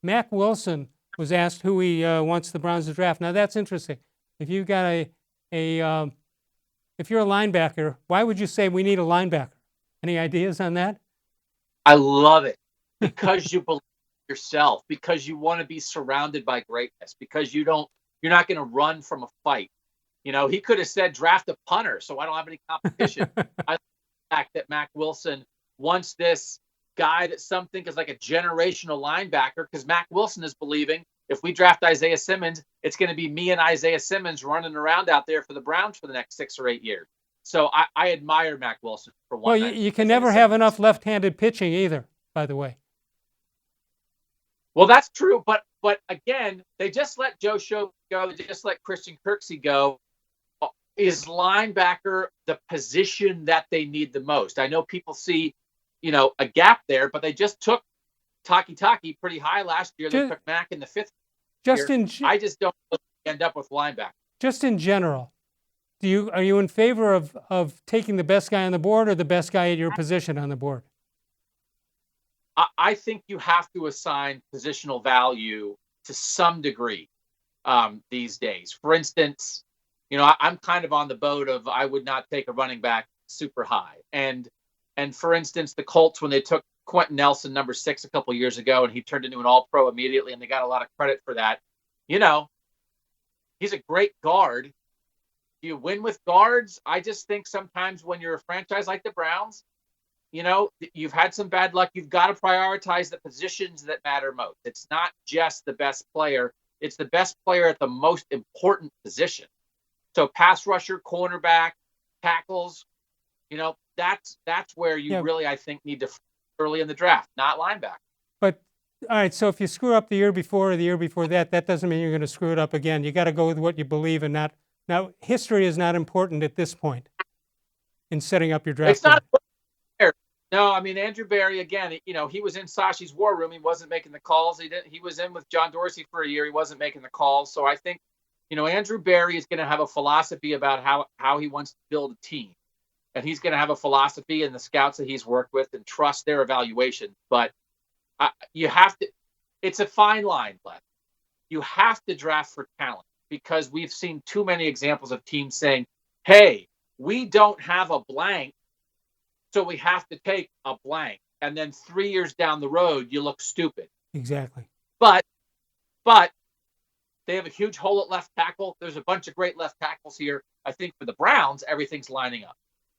Mack Wilson was asked who he wants the Browns to draft. Now that's interesting. If you got if you're a linebacker, why would you say we need a linebacker? Any ideas on that? I love it because you believe in yourself, because you want to be surrounded by greatness, because you're not going to run from a fight. He could have said draft a punter, so I don't have any competition. I like the fact that Mack Wilson wants this guy that some think is like a generational linebacker, because Mack Wilson is believing if we draft Isaiah Simmons, it's going to be me and Isaiah Simmons running around out there for the Browns for the next 6 or 8 years. So I admire Mack Wilson for Well, wanting you can Isaiah never have Simmons. enough left-handed pitching either, by the way. Well, that's true, but again, they just let Joe Show go. They just let Christian Kirksey go. Is linebacker the position that they need the most? I know people see, a gap there, but they just took Taki pretty high last year. They took Mack in the 5th year. I just don't end up with linebacker. Just in general, are you in favor of taking the best guy on the board or the best guy at your position on the board? I think you have to assign positional value to some degree these days. For instance, I'm kind of on the boat of I would not take a running back super high. And for instance, the Colts, when they took Quentin Nelson, number 6, a couple of years ago, and he turned into an all-pro immediately, and they got a lot of credit for that. He's a great guard. Do you win with guards? I just think sometimes when you're a franchise like the Browns, you've had some bad luck. You've got to prioritize the positions that matter most. It's not just the best player. It's the best player at the most important position. So pass rusher, cornerback, tackles, that's where you really, I think, need to early in the draft, not linebacker. But, all right, so if you screw up the year before or the year before that, that doesn't mean you're going to screw it up again. You got to go with what you believe and not. Now, history is not important at this point in setting up your draft. It's not. No, I mean, Andrew Berry, again, he was in Sashi's war room. He wasn't making the calls. He was in with John Dorsey for a year. He wasn't making the calls. So I think, Andrew Berry is going to have a philosophy about how he wants to build a team. And he's going to have a philosophy in the scouts that he's worked with and trust their evaluation. But you have to – it's a fine line, Glenn. You have to draft for talent because we've seen too many examples of teams saying, hey, we don't have a blank, so we have to take a blank. And then 3 years down the road, you look stupid. Exactly. But they have a huge hole at left tackle. There's a bunch of great left tackles here. I think for the Browns, everything's lining up.